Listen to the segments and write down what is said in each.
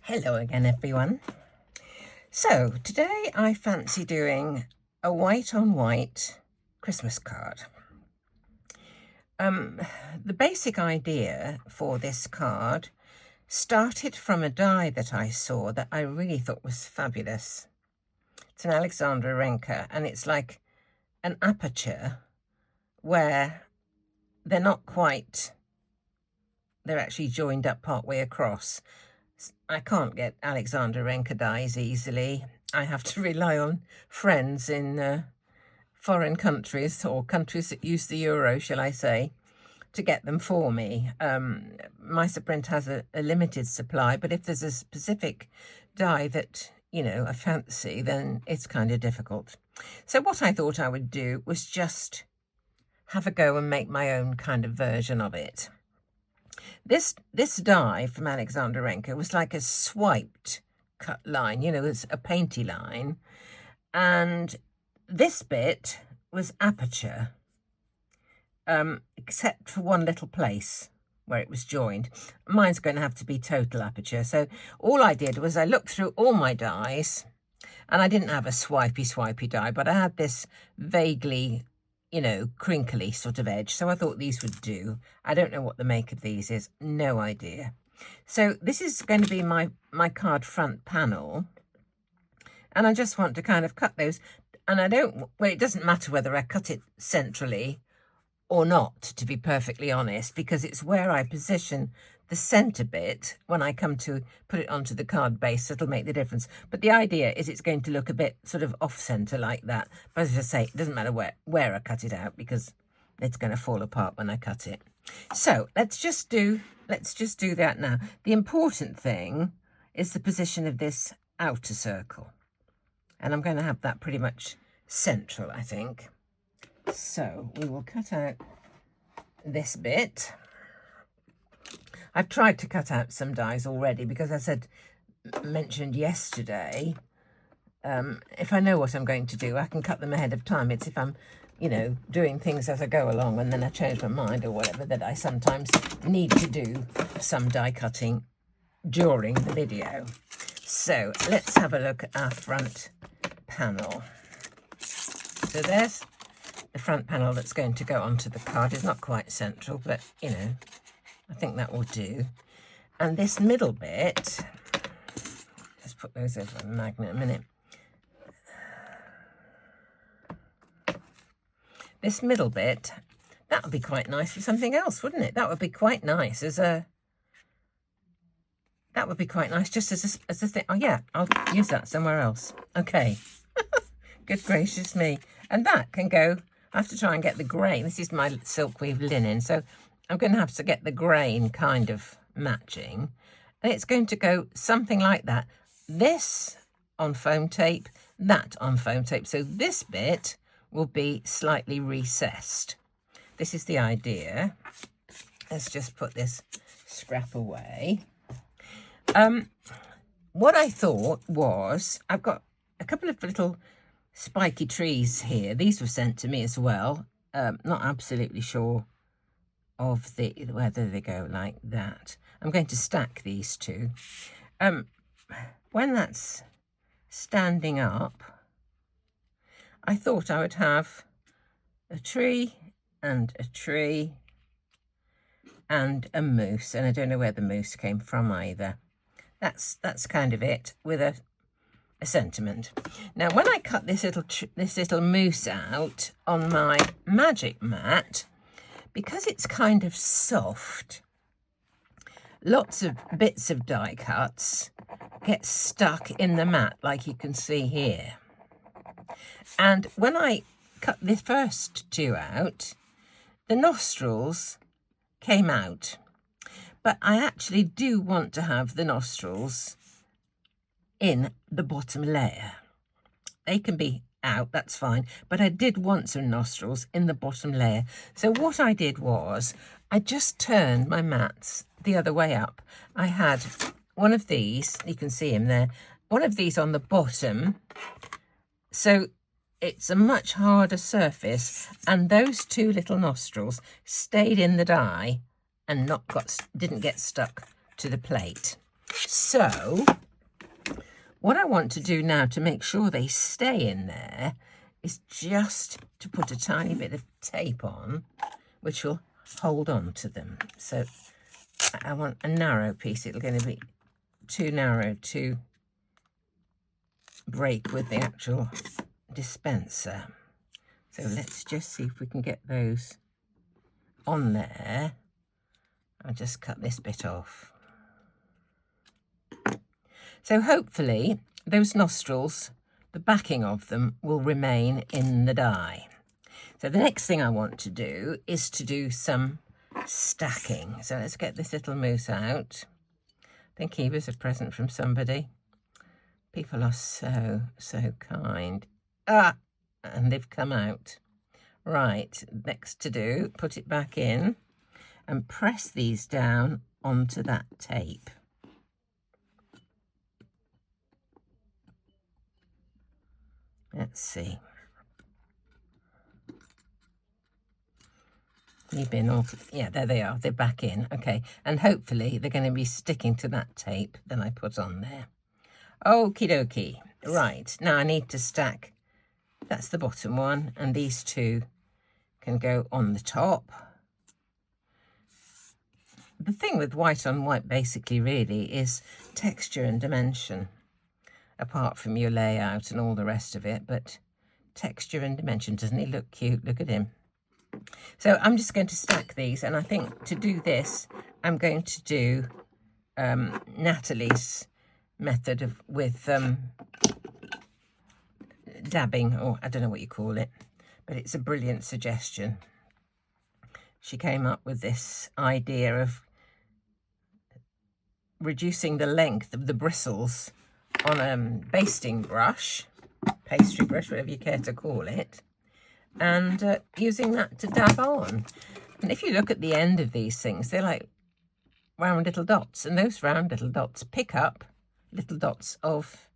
Hello again, everyone. So today I fancy doing a white on white Christmas card. The basic idea for this card started from a die that I saw that I really thought was fabulous. It's an Alexander Renka, and it's like an aperture where they're actually joined up partway across. I can't get Alexander Renka dies easily. I have to rely on friends in foreign countries, or countries that use the euro, shall I say, to get them for me. My Print has a limited supply, but if there's a specific die that, I fancy, then it's kind of difficult. So what I thought I would do was just have a go and make my own kind of version of it. This die from Alexander Renka was like a swiped cut line, it's a painty line. And this bit was aperture, except for one little place where it was joined. Mine's going to have to be total aperture. So all I did was I looked through all my dies, and I didn't have a swipey die, but I had this vaguely crinkly sort of edge. So I thought these would do. I don't know what the make of these is. No idea. So this is going to be my card front panel. And I just want to kind of cut those. And it doesn't matter whether I cut it centrally or not, to be perfectly honest, because it's where I position the centre bit when I come to put it onto the card base that'll make the difference. But the idea is it's going to look a bit sort of off-centre like that. But as I say, it doesn't matter where I cut it out, because it's going to fall apart when I cut it. So let's just do that now. The important thing is the position of this outer circle. And I'm going to have that pretty much central, I think. So we will cut out this bit. I've tried to cut out some dies already because I mentioned yesterday, if I know what I'm going to do, I can cut them ahead of time. It's if I'm, doing things as I go along and then I change my mind or whatever, that I sometimes need to do some die cutting during the video. So let's have a look at our front panel. So there's the front panel that's going to go onto the card. It's not quite central, but, I think that will do. And this middle bit, let's put those over a magnet a minute. This middle bit, that would be quite nice for something else, wouldn't it? That would be quite nice just as a thing. Oh yeah, I'll use that somewhere else. Okay. Good gracious me. And that can go, I have to try and get the grain. This is my silk weave linen, so I'm going to have to get the grain kind of matching. And it's going to go something like that. This on foam tape, that on foam tape. So this bit will be slightly recessed. This is the idea. Let's just put this scrap away. What I thought was, I've got a couple of little spiky trees here. These were sent to me as well. Not absolutely sure of whether they go like that. I'm going to stack these two. When that's standing up, I thought I would have a tree and a tree and a moose, and I don't know where the moose came from either. That's kind of it, with a sentiment. Now, when I cut this little moose out on my magic mat, because it's kind of soft, lots of bits of die cuts get stuck in the mat, like you can see here. And when I cut the first two out, the nostrils came out. But I actually do want to have the nostrils in the bottom layer. They can be out, that's fine, but I did want some nostrils in the bottom layer. So what I did was I just turned my mats the other way up. I had one of these, you can see him there, one of these on the bottom, so it's a much harder surface, and those two little nostrils stayed in the die and didn't get stuck to the plate. So what I want to do now to make sure they stay in there is just to put a tiny bit of tape on, which will hold on to them. So I want a narrow piece. It's going to be too narrow to break with the actual dispenser. So let's just see if we can get those on there. I'll just cut this bit off. So hopefully those nostrils, the backing of them, will remain in the die. So the next thing I want to do is to do some stacking. So let's get this little mousse out. I think he was a present from somebody. People are so kind. And they've come out. Right, next to do, put it back in and press these down onto that tape. Let's see. You've been awful. Yeah, there they are. They're back in. Okay, and hopefully they're going to be sticking to that tape that I put on there. Okie dokie. Right, now I need to stack. That's the bottom one, and these two can go on the top. The thing with white on white basically really is texture and dimension, apart from your layout and all the rest of it, but texture and dimension. Doesn't he look cute? Look at him. So I'm just going to stack these, and I think to do this I'm going to do Natalie's method with dabbing, or I don't know what you call it, but it's a brilliant suggestion. She came up with this idea of reducing the length of the bristles on a basting brush, pastry brush, whatever you care to call it, and using that to dab on. And if you look at the end of these things, they're like round little dots, and those round little dots pick up little dots of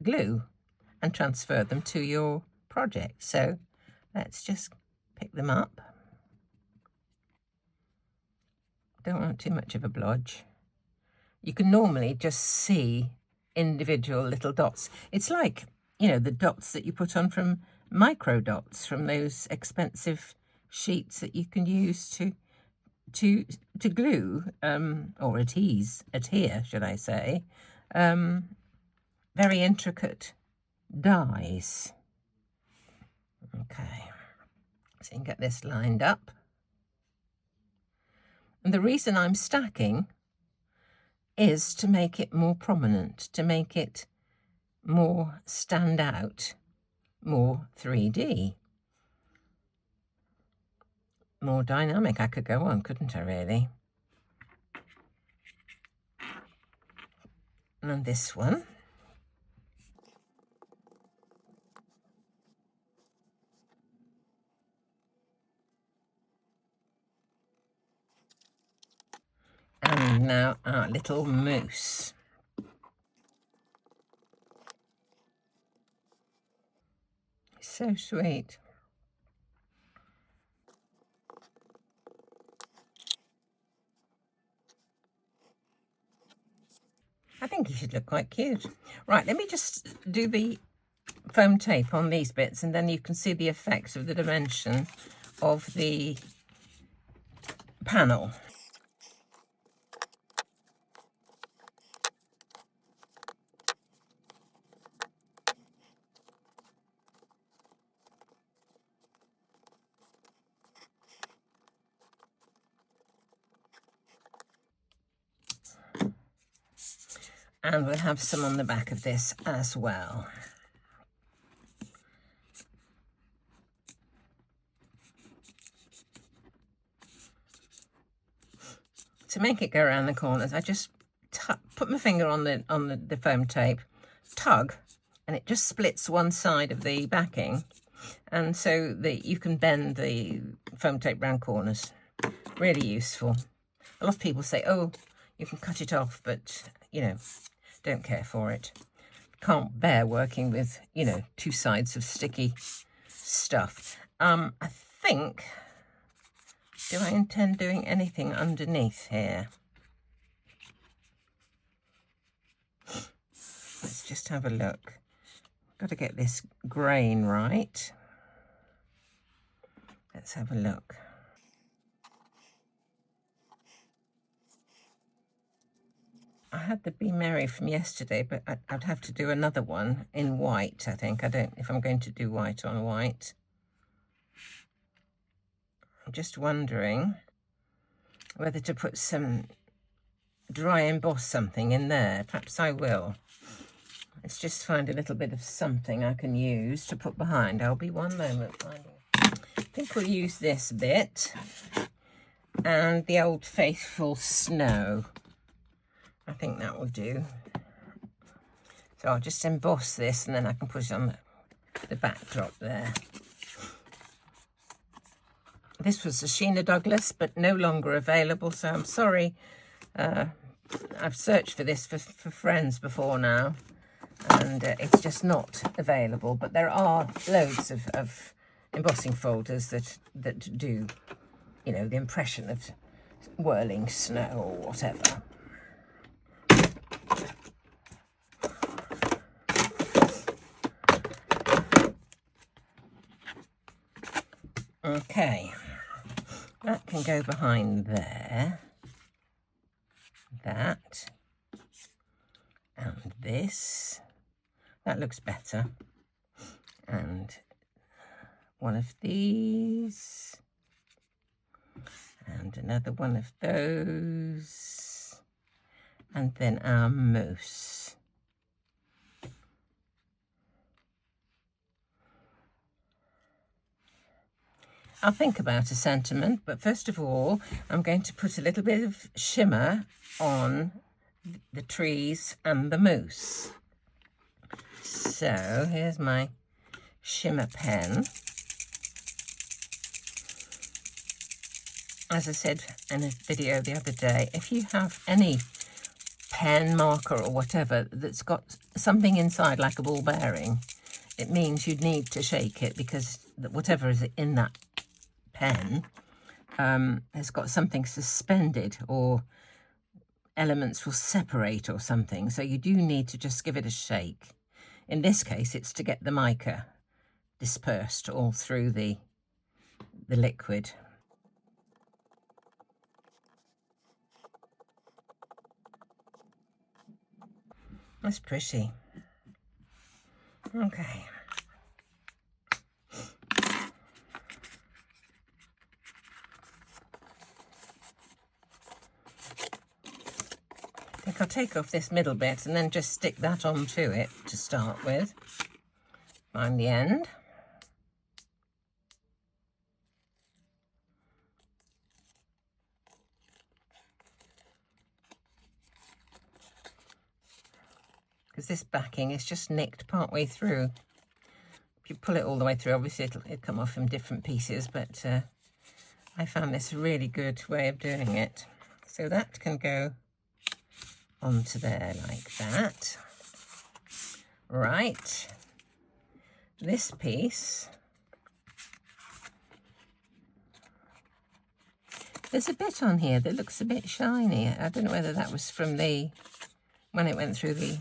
glue and transfer them to your project. So let's just pick them up. Don't want too much of a blodge. You can normally just see individual little dots. It's like, you know, the dots that you put on from micro dots from those expensive sheets that you can use to glue or adhere, should I say, very intricate dies. Okay, so you can get this lined up. And the reason I'm stacking is to make it more prominent, to make it more stand out, more 3D, more dynamic. I could go on, couldn't I, really? And this one. And now our little mousse. So sweet. I think he should look quite cute. Right, let me just do the foam tape on these bits, and then you can see the effect of the dimension of the panel. And we'll have some on the back of this as well. To make it go around the corners, I just put my finger on the foam tape, tug, and it just splits one side of the backing, and so that you can bend the foam tape round corners. Really useful. A lot of people say, oh, you can cut it off, but, you know, don't care for it. Can't bear working with, you know, two sides of sticky stuff. I think, do I intend doing anything underneath here? Let's just have a look. Got to get this grain right. Let's have a look. I had the Be Merry from yesterday, but I'd have to do another one in white, I think. I don't know if I'm going to do white on white. I'm just wondering whether to put some dry emboss something in there. Perhaps I will. Let's just find a little bit of something I can use to put behind. I'll be one moment finding. I think we'll use this bit and the Old Faithful snow. I think that will do. So I'll just emboss this and then I can put it on the backdrop there. This was a Sheena Douglas, but no longer available, so I'm sorry. I've searched for this for friends before now, and it's just not available. But there are loads of embossing folders that do, you know, the impression of whirling snow or whatever. Okay, that can go behind there, that, and this, that looks better, and one of these, and another one of those, and then our moose. I'll think about a sentiment, but first of all, I'm going to put a little bit of shimmer on the trees and the moose. So here's my shimmer pen. As I said in a video the other day, if you have any pen, marker or whatever that's got something inside like a ball bearing, it means you'd need to shake it, because whatever is in that pen has got something suspended, or elements will separate or something, so you do need to just give it a shake. In this case, it's to get the mica dispersed all through the liquid. That's pretty. Okay. I think I'll take off this middle bit and then just stick that onto it to start with. Find the end. Because this backing is just nicked part way through. If you pull it all the way through, obviously it'll come off in different pieces, but I found this a really good way of doing it. So that can go onto there like that. Right. This piece, there's a bit on here that looks a bit shiny. I don't know whether that was from when it went through the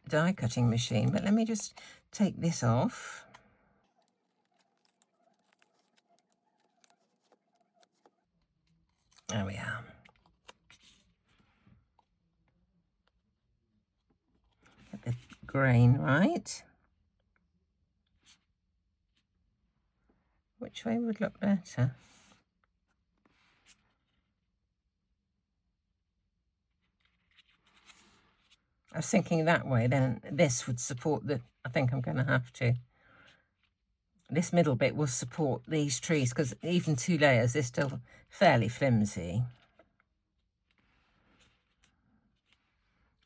die cutting machine, but let me just take this off. There we are. Get the grain right. Which way would look better? I was thinking that way, then this would support I think I'm going to have to. This middle bit will support these trees, because even 2 layers, they're still fairly flimsy.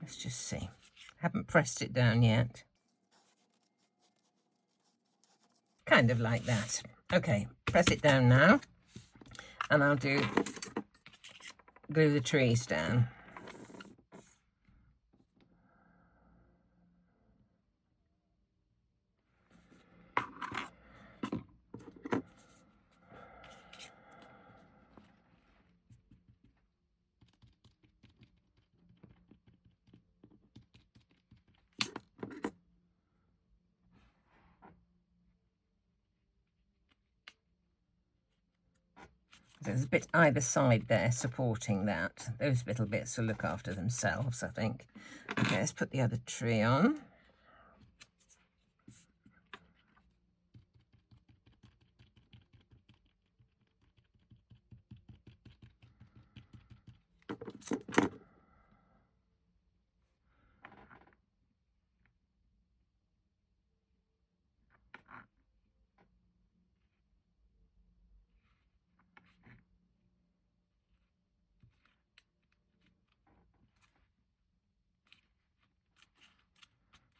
Let's just see. Haven't pressed it down yet. Kind of like that. Okay, press it down now, and I'll glue the trees down. There's a bit either side there supporting that. Those little bits will look after themselves, I think. Okay, let's put the other tree on.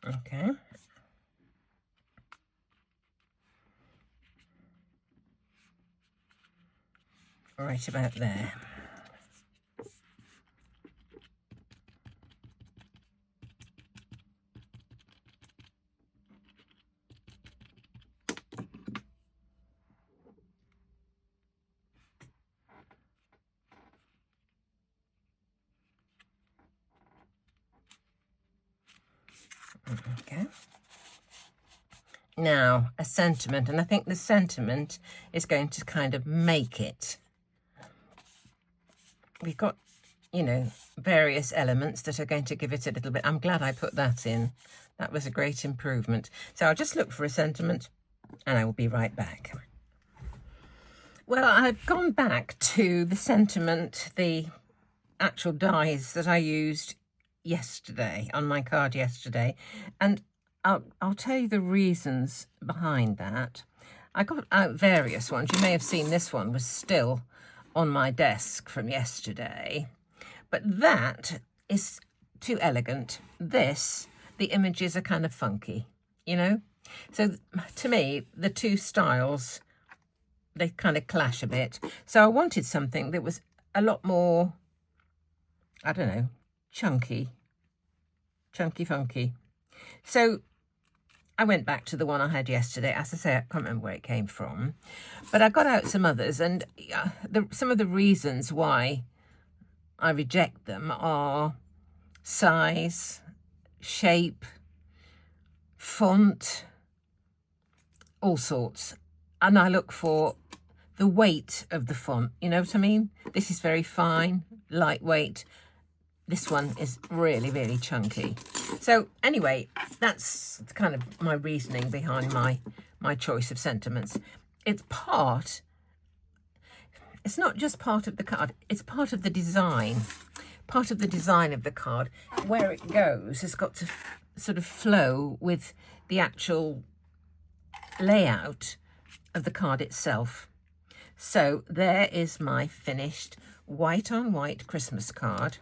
Okay. Right about there. Okay. Now, a sentiment, and I think the sentiment is going to kind of make it. We've got, you know, various elements that are going to give it a little bit. I'm glad I put that in. That was a great improvement. So I'll just look for a sentiment and I will be right back. Well, I've gone back to the sentiment, the actual dies that I used yesterday on my card yesterday, and I'll tell you the reasons behind that. I got out various ones. You may have seen this one was still on my desk from yesterday, but that is too elegant. This, the images are kind of funky, you know? So to me, the two styles, they kind of clash a bit. So I wanted something that was a lot more, I don't know, chunky, funky. So I went back to the one I had yesterday. As I say, I can't remember where it came from, but I got out some others, and some of the reasons why I reject them are size, shape, font, all sorts. And I look for the weight of the font, you know what I mean? This is very fine, lightweight. This one is really, really chunky. So anyway, that's kind of my reasoning behind my choice of sentiments. It's not just part of the card, it's part of the design. Part of the design of the card. Where it goes has got to sort of flow with the actual layout of the card itself. So there is my finished white on white Christmas card.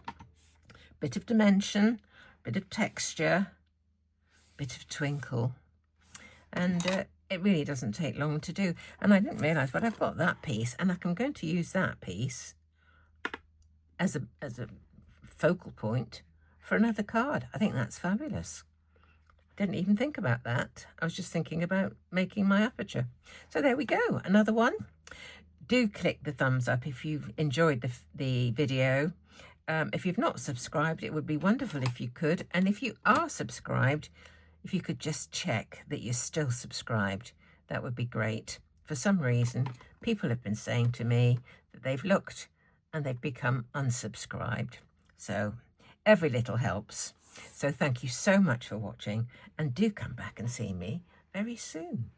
Bit of dimension, bit of texture, bit of twinkle, and it really doesn't take long to do. And I didn't realise, but I've got that piece, and I'm going to use that piece as a focal point for another card. I think that's fabulous. Didn't even think about that. I was just thinking about making my aperture. So there we go, another one. Do click the thumbs up if you've enjoyed the video. If you've not subscribed, it would be wonderful if you could. And if you are subscribed, if you could just check that you're still subscribed, that would be great. For some reason, people have been saying to me that they've looked and they've become unsubscribed. So every little helps. So thank you so much for watching, and do come back and see me very soon.